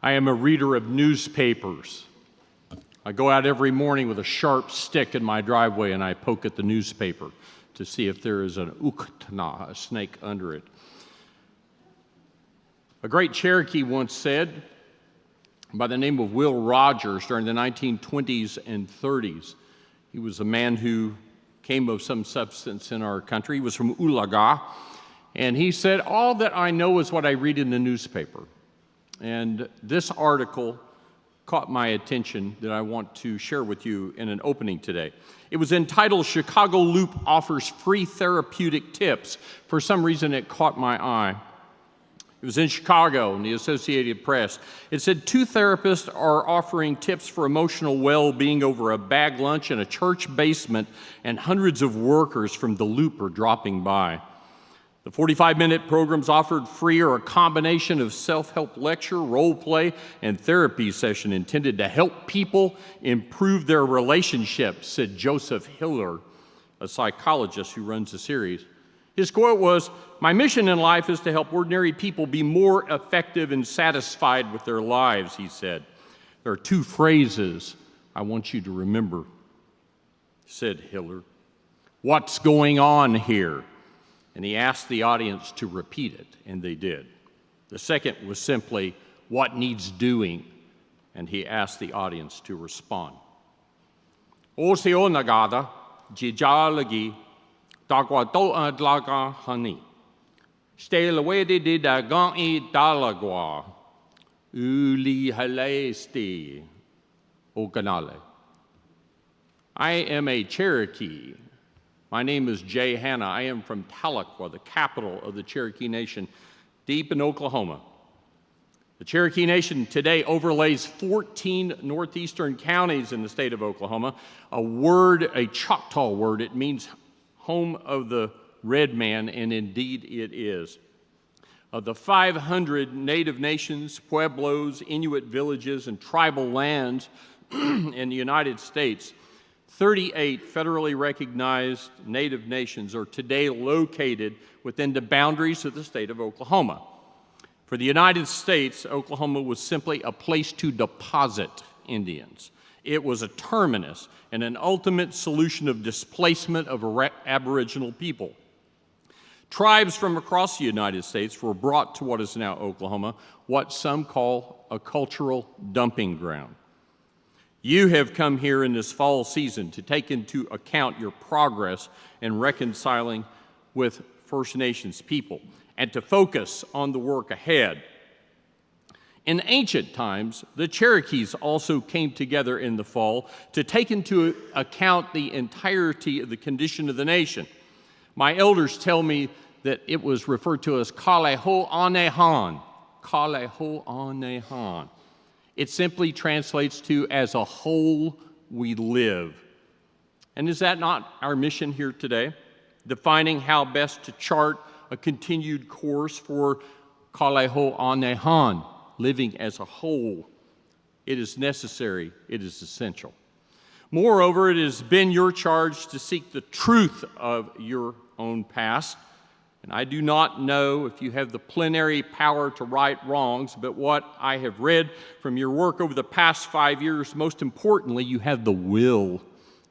I am a reader of newspapers. I go out every morning with a sharp stick in my driveway and I poke at the newspaper to see if there is an uktana, a snake under it. A great Cherokee once said, by the name of Will Rogers, during the 1920s and 30s, he was a man who came of some substance in our country. He was from Ulaga, and he said, "All that I know is what I read in the newspaper." And this article caught my attention that I want to share with you in an opening today. It was entitled, "Chicago Loop Offers Free Therapeutic Tips." For some reason, it caught my eye. It was in Chicago in the Associated Press. It said, 2 therapists are offering tips for emotional well-being over a bag lunch in a church basement, and hundreds of workers from the Loop are dropping by. The 45-minute programs offered free are a combination of self-help lecture, role play, and therapy session intended to help people improve their relationships, said Joseph Hiller, a psychologist who runs the series. His quote was, "My mission in life is to help ordinary people be more effective and satisfied with their lives," he said. "There are 2 phrases I want you to remember," said Hiller. "What's going on here?" And he asked the audience to repeat it, and they did. The second was simply, "What needs doing?" And he asked the audience to respond. O se o nagada, jijalagi, dagwa do adlaga hani. Stelawede de dagai dalagwa, uli halesti oganale. I am a Cherokee. My name is Jay Hanna. I am from Tahlequah, the capital of the Cherokee Nation, deep in Oklahoma. The Cherokee Nation today overlays 14 northeastern counties in the state of Oklahoma. A word, a Choctaw word, it means home of the red man, and indeed it is. Of the 500 native nations, pueblos, Inuit villages, and tribal lands in the United States, 38 federally recognized native nations are today located within the boundaries of the state of Oklahoma. For the United States, Oklahoma was simply a place to deposit Indians. It was a terminus and an ultimate solution of displacement of Aboriginal people. Tribes from across the United States were brought to what is now Oklahoma, what some call a cultural dumping ground. You have come here in this fall season to take into account your progress in reconciling with First Nations people and to focus on the work ahead. In ancient times, the Cherokees also came together in the fall to take into account the entirety of the condition of the nation. My elders tell me that it was referred to as Kaleho'anehan, Kaleho'anehan. It simply translates to, as a whole, we live. And is that not our mission here today? Defining how best to chart a continued course for Kaleho'anehan, living as a whole. It is necessary, it is essential. Moreover, it has been your charge to seek the truth of your own past. And I do not know if you have the plenary power to right wrongs, but what I have read from your work over the past 5 years, most importantly, you have the will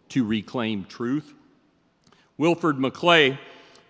to reclaim truth. Wilford McClay,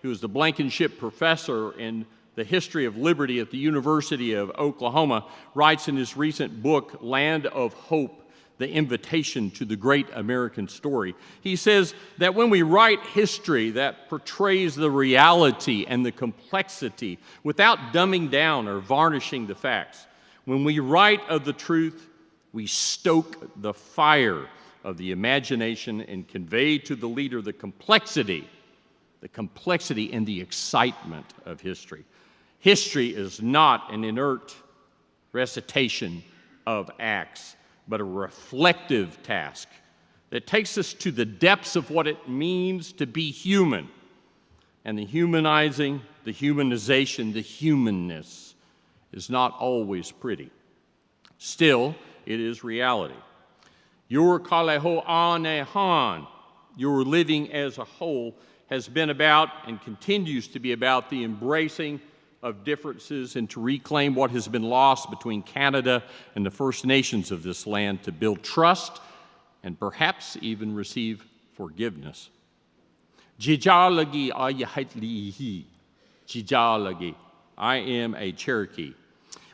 who is the Blankenship Professor in the History of Liberty at the University of Oklahoma, writes in his recent book, Land of Hope, The Invitation to the Great American Story. He says that when we write history that portrays the reality and the complexity without dumbing down or varnishing the facts, when we write of the truth, we stoke the fire of the imagination and convey to the leader the complexity and the excitement of history. History is not an inert recitation of acts, but a reflective task that takes us to the depths of what it means to be human. And the humanizing, the humanization, the humanness is not always pretty. Still, it is reality. Your Kaleho'anehan, your living as a whole, has been about and continues to be about the embracing of differences and to reclaim what has been lost between Canada and the First Nations of this land, to build trust and perhaps even receive forgiveness. Jijalagi ayahitlihi. Jijalagi. I am a Cherokee.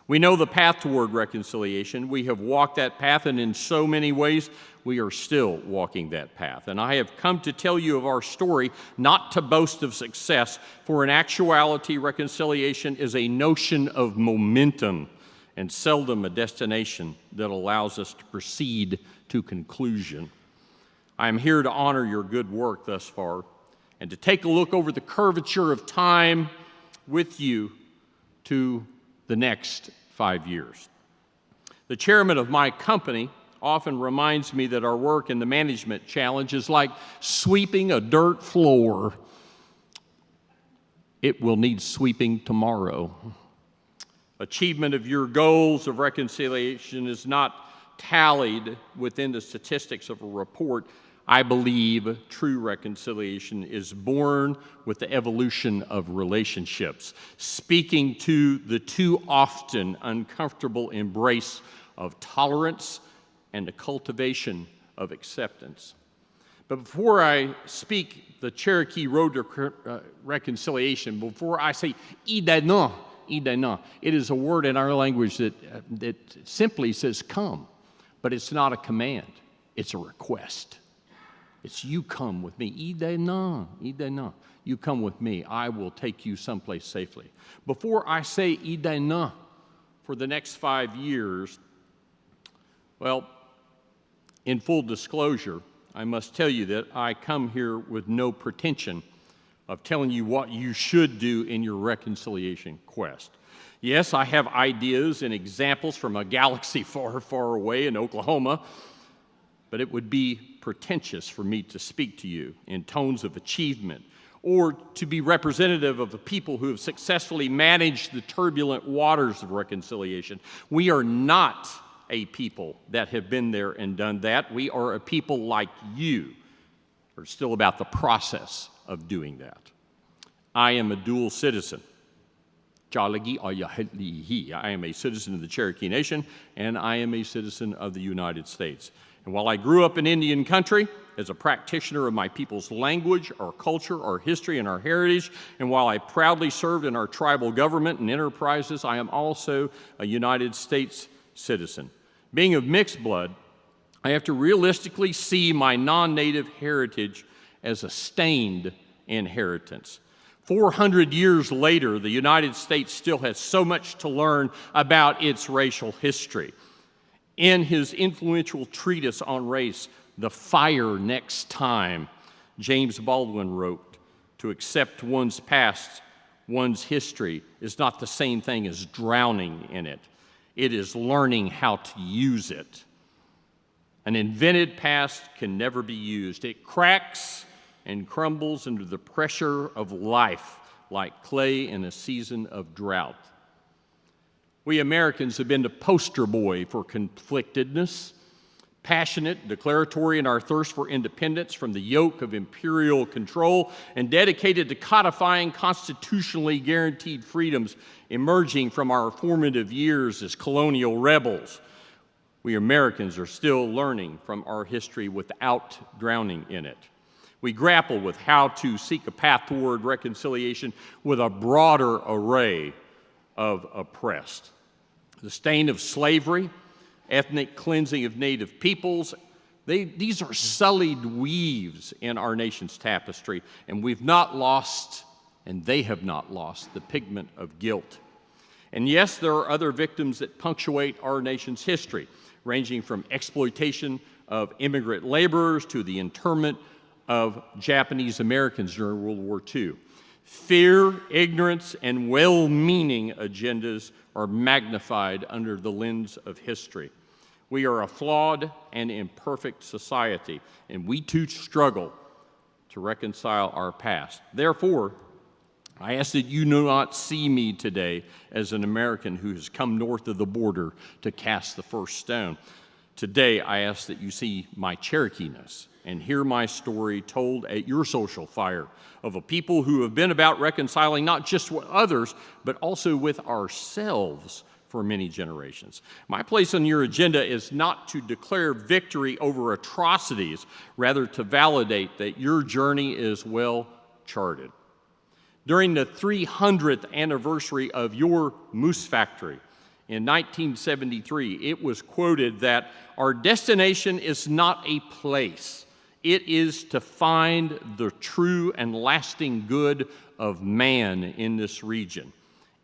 We know the path toward reconciliation. We have walked that path, and in so many ways, we are still walking that path. And I have come to tell you of our story, not to boast of success, for in actuality, reconciliation is a notion of momentum and seldom a destination that allows us to proceed to conclusion. I am here to honor your good work thus far and to take a look over the curvature of time with you to the next 5 years. The chairman of my company often reminds me that our work in the management challenge is like sweeping a dirt floor. It will need sweeping tomorrow. Achievement of your goals of reconciliation is not tallied within the statistics of a report. I believe true reconciliation is born with the evolution of relationships, speaking to the too often uncomfortable embrace of tolerance and the cultivation of acceptance. But before I speak the Cherokee road to reconciliation, before I say idana, it is a word in our language that simply says come, but it's not a command, it's a request. It's you come with me. Idana. You come with me. I will take you someplace safely. Before I say idana for the next 5 years, well, in full disclosure, I must tell you that I come here with no pretension of telling you what you should do in your reconciliation quest. Yes, I have ideas and examples from a galaxy far, far away in Oklahoma, but it would be pretentious for me to speak to you in tones of achievement or to be representative of the people who have successfully managed the turbulent waters of reconciliation. We are not a people that have been there and done that. We are a people like you. We're still about the process of doing that. I am a dual citizen. I am a citizen of the Cherokee Nation, and I am a citizen of the United States. And while I grew up in Indian country as a practitioner of my people's language, our culture, our history, and our heritage, and while I proudly served in our tribal government and enterprises, I am also a United States citizen. Being of mixed blood, I have to realistically see my non-native heritage as a stained inheritance. 400 years later, the United States still has so much to learn about its racial history. In his influential treatise on race, The Fire Next Time, James Baldwin wrote, to accept one's past, one's history, is not the same thing as drowning in it. It is learning how to use it. An invented past can never be used. It cracks and crumbles under the pressure of life like clay in a season of drought. We Americans have been the poster boy for conflictedness, passionate, declaratory in our thirst for independence from the yoke of imperial control, and dedicated to codifying constitutionally guaranteed freedoms emerging from our formative years as colonial rebels. We Americans are still learning from our history without drowning in it. We grapple with how to seek a path toward reconciliation with a broader array of oppressed. The stain of slavery, ethnic cleansing of native peoples, these are sullied weaves in our nation's tapestry, and we've not lost, and they have not lost, the pigment of guilt. And yes, there are other victims that punctuate our nation's history, ranging from exploitation of immigrant laborers to the internment of Japanese Americans during World War II. Fear, ignorance, and well-meaning agendas are magnified under the lens of history. We are a flawed and imperfect society, and we too struggle to reconcile our past. Therefore, I ask that you do not see me today as an American who has come north of the border to cast the first stone. Today, I ask that you see my Cherokee-ness and hear my story told at your social fire of a people who have been about reconciling not just with others, but also with ourselves for many generations. My place on your agenda is not to declare victory over atrocities, rather to validate that your journey is well charted. During the 300th anniversary of your moose factory, in 1973, it was quoted that our destination is not a place. It is to find the true and lasting good of man in this region.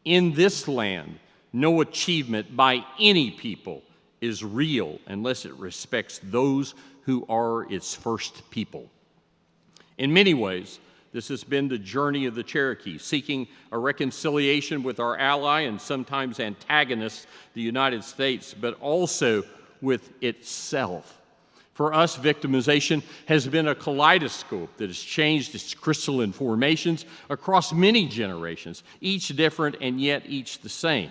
In this land, no achievement by any people is real unless it respects those who are its first people. In many ways, this has been the journey of the Cherokee, seeking a reconciliation with our ally and sometimes antagonist, the United States, but also with itself. For us, victimization has been a kaleidoscope that has changed its crystalline formations across many generations, each different and yet each the same.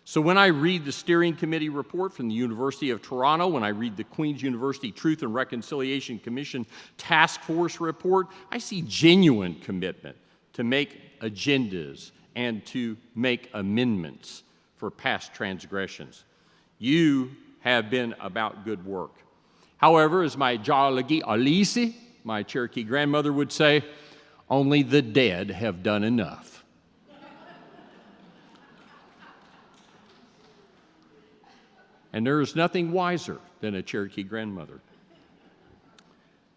So when I read the steering committee report from the University of Toronto, when I read the Queen's University Truth and Reconciliation Commission Task Force report, I see genuine commitment to make agendas and to make amendments for past transgressions. You have been about good work. However, as my Jalagi Alisi, my Cherokee grandmother would say, only the dead have done enough. And there is nothing wiser than a Cherokee grandmother.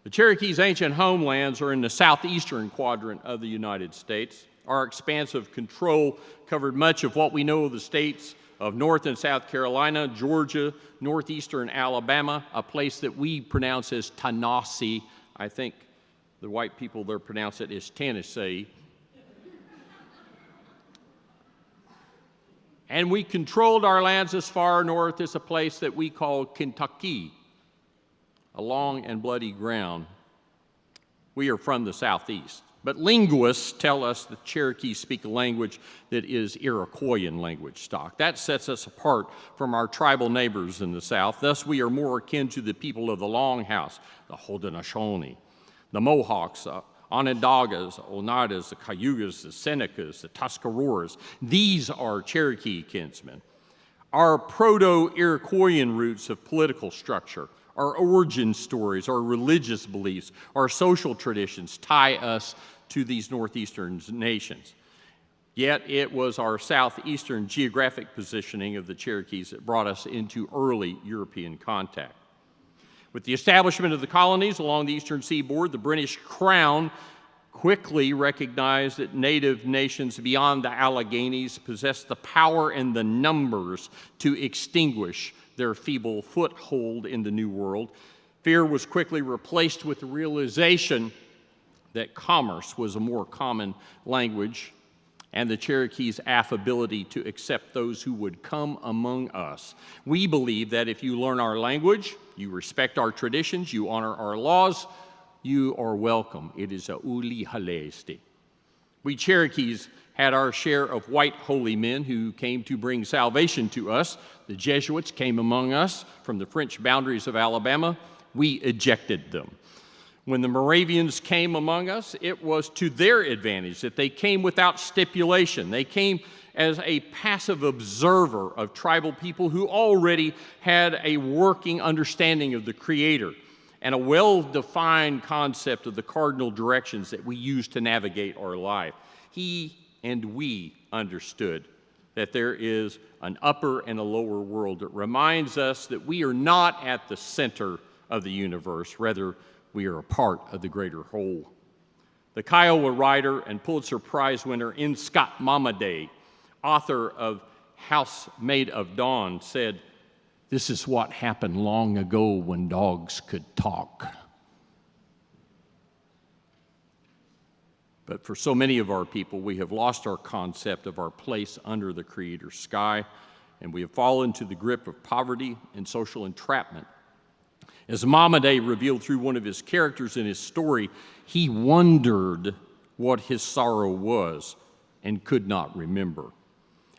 The Cherokee's ancient homelands are in the southeastern quadrant of the United States. Our expanse of control covered much of what we know of the states of North and South Carolina, Georgia, northeastern Alabama, a place that we pronounce as Tennessee. I think the white people there pronounce it as Tennessee. And we controlled our lands as far north as a place that we call Kentucky, a long and bloody ground. We are from the southeast. But linguists tell us that Cherokees speak a language that is Iroquoian language stock. That sets us apart from our tribal neighbors in the south. Thus, we are more akin to the people of the Longhouse, the Haudenosaunee, the Mohawks, Onondagas, Oneidas, the Cayugas, the Senecas, the Tuscaroras. These are Cherokee kinsmen. Our Proto-Iroquoian roots of political structure, our origin stories, our religious beliefs, our social traditions tie us to these northeastern nations. Yet it was our southeastern geographic positioning of the Cherokees that brought us into early European contact. With the establishment of the colonies along the eastern seaboard, the British Crown quickly recognized that native nations beyond the Alleghenies possessed the power and the numbers to extinguish their feeble foothold in the New World. Fear was quickly replaced with the realization that commerce was a more common language, and the Cherokees' affability to accept those who would come among us. We believe that if you learn our language, you respect our traditions, you honor our laws, you are welcome. It is a uli halesti. We Cherokees had our share of white holy men who came to bring salvation to us. The Jesuits came among us from the French boundaries of Alabama. We ejected them. When the Moravians came among us, it was to their advantage that they came without stipulation. They came as a passive observer of tribal people who already had a working understanding of the Creator and a well-defined concept of the cardinal directions that we use to navigate our life. He and we understood that there is an upper and a lower world that reminds us that we are not at the center of the universe, rather we are a part of the greater whole. The Kiowa writer and Pulitzer Prize winner N. Scott Momaday, author of House Made of Dawn, said, "This is what happened long ago when dogs could talk." But for so many of our people, we have lost our concept of our place under the Creator's sky, and we have fallen to the grip of poverty and social entrapment. As Momaday revealed through one of his characters in his story, he wondered what his sorrow was and could not remember.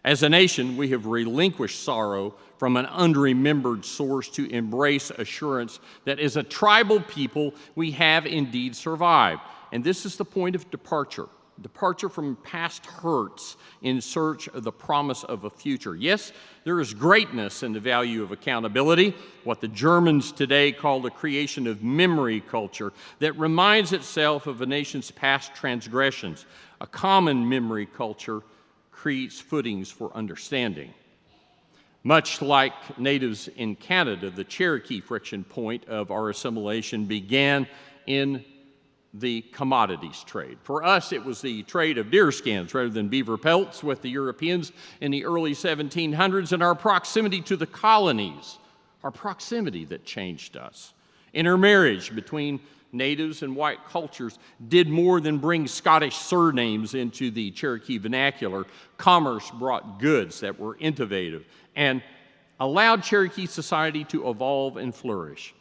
As a nation, we have relinquished sorrow from an unremembered source to embrace assurance that as a tribal people, we have indeed survived. And this is the point of departure from past hurts in search of the promise of a future. Yes, there is greatness in the value of accountability, what the Germans today call the creation of memory culture, that reminds itself of a nation's past transgressions. A common memory culture creates footings for understanding. Much like natives in Canada, the Cherokee friction point of our assimilation began in the commodities trade. For us, it was the trade of deer skins rather than beaver pelts with the Europeans in the early 1700s, and our proximity to the colonies, our proximity that changed us. Intermarriage between natives and white cultures did more than bring Scottish surnames into the Cherokee vernacular. Commerce brought goods that were innovative and allowed Cherokee society to evolve and flourish.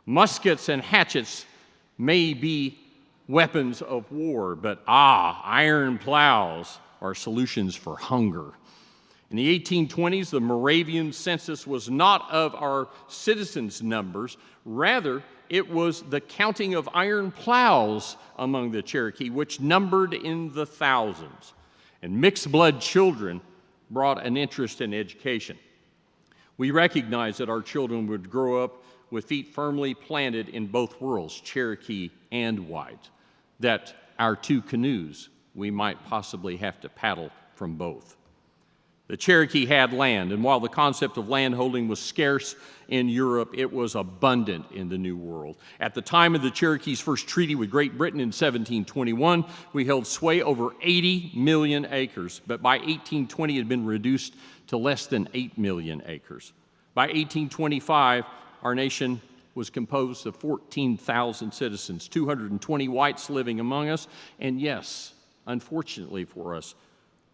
Muskets and hatchets may be weapons of war, but iron plows are solutions for hunger. In the 1820s, the Moravian census was not of our citizens' numbers. Rather, it was the counting of iron plows among the Cherokee, which numbered in the thousands. And mixed-blood children brought an interest in education. We recognized that our children would grow up with feet firmly planted in both worlds, Cherokee and white, that our two canoes, we might possibly have to paddle from both. The Cherokee had land, and while the concept of landholding was scarce in Europe, it was abundant in the New World. At the time of the Cherokee's first treaty with Great Britain in 1721, we held sway over 80 million acres, but by 1820 it had been reduced to less than 8 million acres. By 1825, our nation was composed of 14,000 citizens, 220 whites living among us, and yes, unfortunately for us,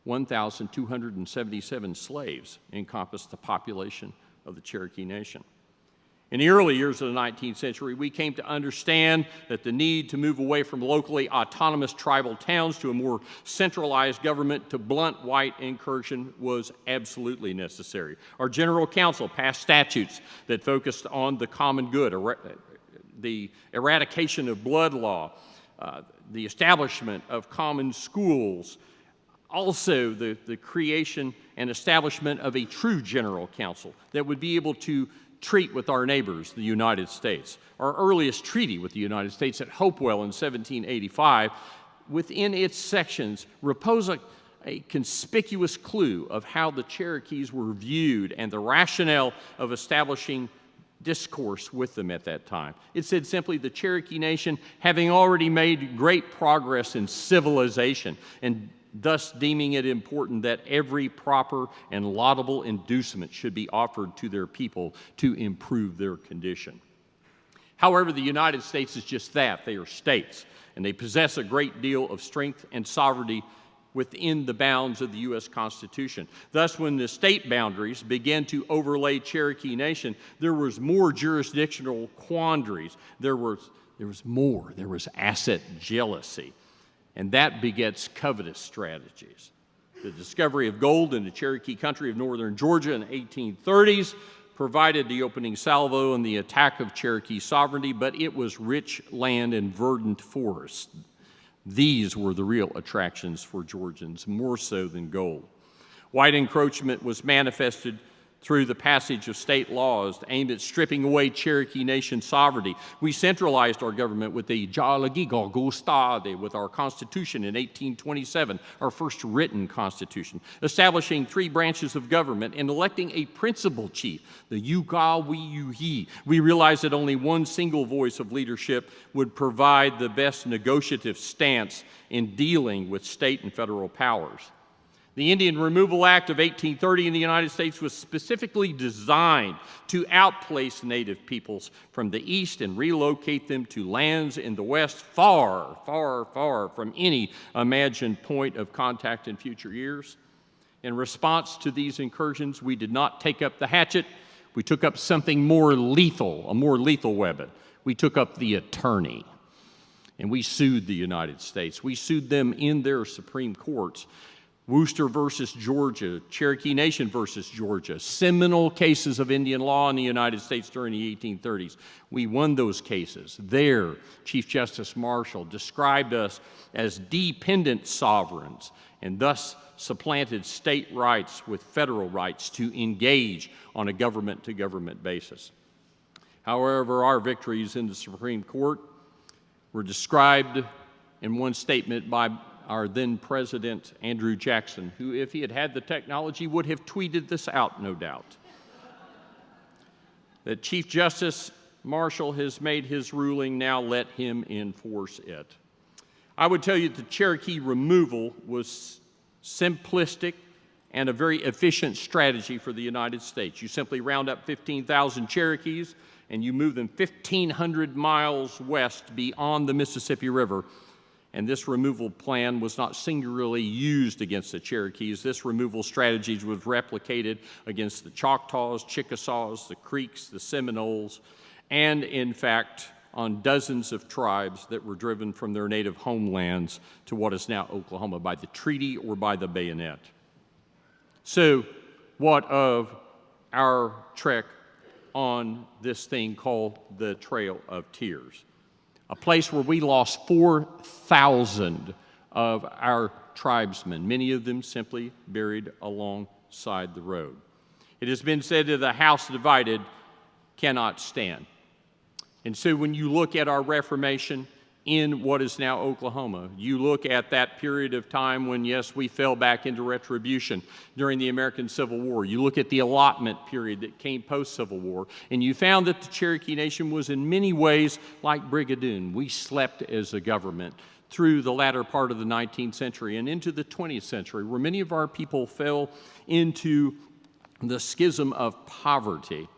1,277 slaves encompassed the population of the Cherokee Nation. In the early years of the 19th century, we came to understand that the need to move away from locally autonomous tribal towns to a more centralized government to blunt white incursion was absolutely necessary. Our General Council passed statutes that focused on the common good, the eradication of blood law, the establishment of common schools, also the creation and establishment of a true General Council that would be able to treat with our neighbors, the United States. Our earliest treaty with the United States at Hopewell in 1785, within its sections, repose a conspicuous clue of how the Cherokees were viewed and the rationale of establishing discourse with them at that time. It said simply, the Cherokee Nation, having already made great progress in civilization and thus deeming it important that every proper and laudable inducement should be offered to their people to improve their condition. However, the United States is just that. They are states, and they possess a great deal of strength and sovereignty within the bounds of the U.S. Constitution. Thus, when the state boundaries began to overlay Cherokee Nation, there was more jurisdictional quandaries. There was asset jealousy. And that begets covetous strategies. The discovery of gold in the Cherokee country of northern Georgia in the 1830s provided the opening salvo in the attack of Cherokee sovereignty, but it was rich land and verdant forests. These were the real attractions for Georgians, more so than gold. White encroachment was manifested through the passage of state laws aimed at stripping away Cherokee Nation sovereignty. We centralized our government with the Tahlequah with our Constitution in 1827, our first written Constitution, establishing 3 branches of government and electing a principal chief, the Yugawi. We realized that only one single voice of leadership would provide the best negotiative stance in dealing with state and federal powers. The Indian Removal Act of 1830 in the United States was specifically designed to outplace native peoples from the east and relocate them to lands in the west far, far, far from any imagined point of contact in future years. In response to these incursions, we did not take up the hatchet. We took up something more lethal, a more lethal weapon. We took up the attorney, and we sued the United States. We sued them in their Supreme Courts Worcester versus Georgia, Cherokee Nation versus Georgia, seminal cases of Indian law in the United States during the 1830s. We won those cases. There, Chief Justice Marshall described us as dependent sovereigns and thus supplanted state rights with federal rights to engage on a government-to-government basis. However, our victories in the Supreme Court were described in one statement by our then President, Andrew Jackson, who, if he had had the technology, would have tweeted this out, no doubt. That Chief Justice Marshall has made his ruling, now let him enforce it. I would tell you that the Cherokee removal was simplistic and a very efficient strategy for the United States. You simply round up 15,000 Cherokees and you move them 1,500 miles west beyond the Mississippi River. And this removal plan was not singularly used against the Cherokees. This removal strategy was replicated against the Choctaws, Chickasaws, the Creeks, the Seminoles, and in fact, on dozens of tribes that were driven from their native homelands to what is now Oklahoma by the treaty or by the bayonet. So, what of our trek on this thing called the Trail of Tears? A place where we lost 4,000 of our tribesmen, many of them simply buried alongside the road. It has been said that a house divided cannot stand. And so when you look at our Reformation in what is now Oklahoma, you look at that period of time when, yes, we fell back into retribution during the American Civil War. You look at the allotment period that came post-Civil War, and you found that the Cherokee Nation was in many ways like Brigadoon. We slept as a government through the latter part of the 19th century and into the 20th century, where many of our people fell into the schism of poverty.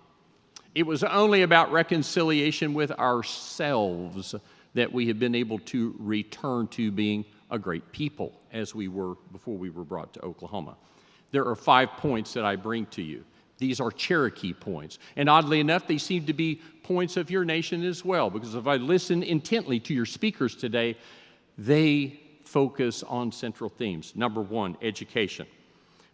It was only about reconciliation with ourselves that we have been able to return to being a great people as we were before we were brought to Oklahoma. There are 5 points that I bring to you. These are Cherokee points. And oddly enough, they seem to be points of your nation as well, because if I listen intently to your speakers today, they focus on central themes. Number 1, education.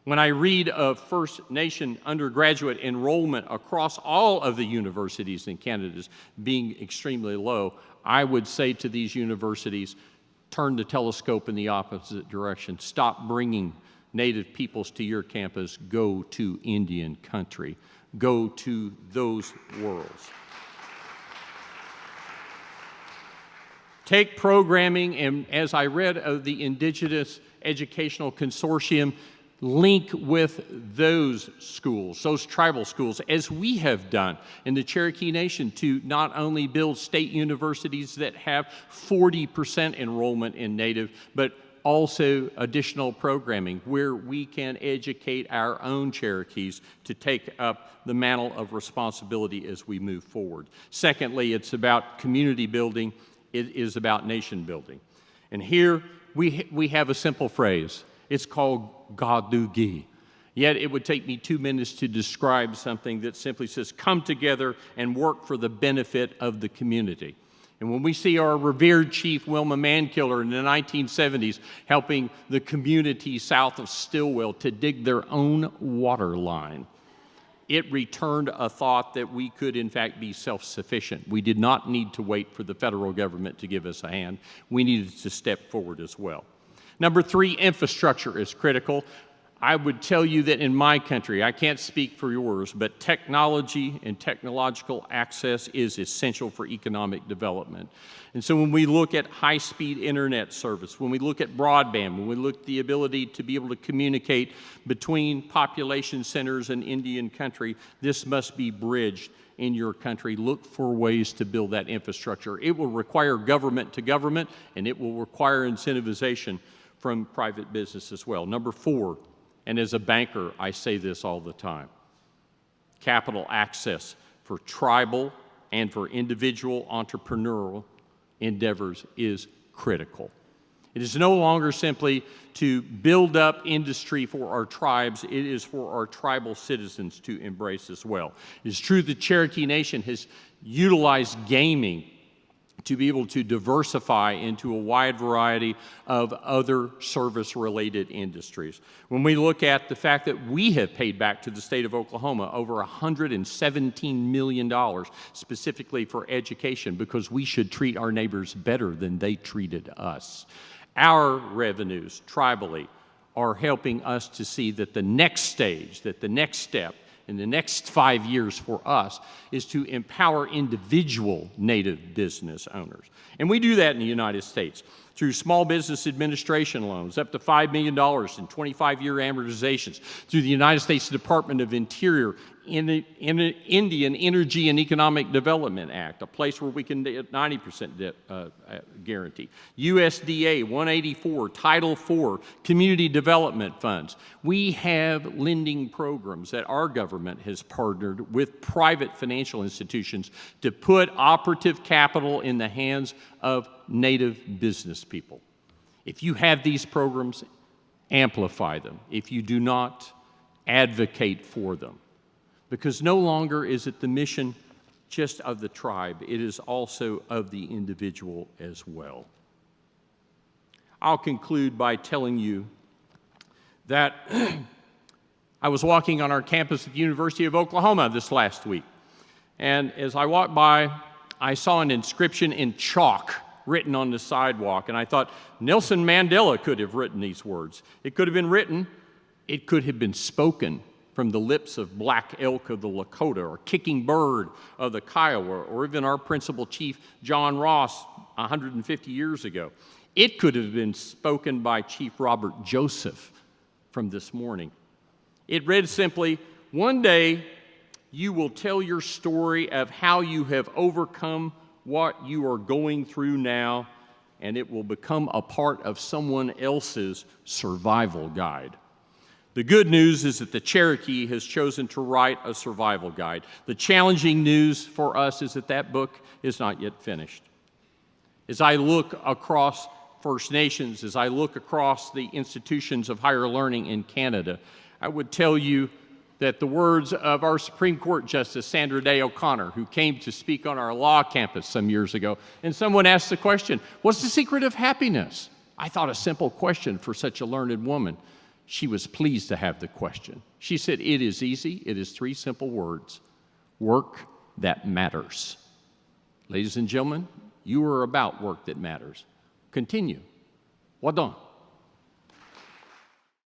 When I read of First Nation undergraduate enrollment across all of the universities in Canada being extremely low, I would say to these universities, turn the telescope in the opposite direction. Stop bringing Native peoples to your campus. Go to Indian country. Go to those worlds. Take programming, and as I read of the Indigenous Educational Consortium, link with those schools, those tribal schools, as we have done in the Cherokee Nation to not only build state universities that have 40% enrollment in Native, but also additional programming where we can educate our own Cherokees to take up the mantle of responsibility as we move forward. Secondly, it's about community building. It is about nation building. And here we have a simple phrase. It's called Gadugi. Yet it would take me 2 minutes to describe something that simply says, come together and work for the benefit of the community. And when we see our revered chief, Wilma Mankiller, in the 1970s, helping the community south of Stillwater to dig their own water line, it returned a thought that we could, in fact, be self-sufficient. We did not need to wait for the federal government to give us a hand. We needed to step forward as well. Number 3, infrastructure is critical. I would tell you that in my country, I can't speak for yours, but technology and technological access is essential for economic development. And so when we look at high-speed internet service, when we look at broadband, when we look at the ability to be able to communicate between population centers and Indian country, this must be bridged in your country. Look for ways to build that infrastructure. It will require government to government, and it will require incentivization from private business as well. Number 4, and as a banker, I say this all the time, capital access for tribal and for individual entrepreneurial endeavors is critical. It is no longer simply to build up industry for our tribes, it is for our tribal citizens to embrace as well. It is true the Cherokee Nation has utilized gaming to be able to diversify into a wide variety of other service-related industries. When we look at the fact that we have paid back to the state of Oklahoma over $117 million specifically for education because we should treat our neighbors better than they treated us. Our revenues, tribally, are helping us to see that the next stage, that the next step in the next 5 years for us is to empower individual Native business owners. And we do that in the United States through small business administration loans, up to $5 million in 25-year amortizations, through the United States Department of Interior, Indian Energy and Economic Development Act, a place where we can get 90% debt guarantee, USDA 184, Title IV, community development funds. We have lending programs that our government has partnered with private financial institutions to put operative capital in the hands of Native business people. If you have these programs, amplify them. If you do not, advocate for them. Because no longer is it the mission just of the tribe, it is also of the individual as well. I'll conclude by telling you that I was walking on our campus at the University of Oklahoma this last week. And as I walked by, I saw an inscription in chalk written on the sidewalk. And I thought, Nelson Mandela could have written these words. It could have been written, it could have been spoken from the lips of Black Elk of the Lakota, or Kicking Bird of the Kiowa, or even our principal chief, John Ross, 150 years ago. It could have been spoken by Chief Robert Joseph from this morning. It read simply, one day you will tell your story of how you have overcome what you are going through now, and it will become a part of someone else's survival guide. The good news is that the Cherokee has chosen to write a survival guide. The challenging news for us is that that book is not yet finished. As I look across First Nations, as I look across the institutions of higher learning in Canada, I would tell you that the words of our Supreme Court Justice Sandra Day O'Connor, who came to speak on our law campus some years ago, and someone asked the question, what's the secret of happiness? I thought a simple question for such a learned woman. She was pleased to have the question. She said, it is easy. It is 3 simple words. Work that matters. Ladies and gentlemen, you are about work that matters. Continue. Well done.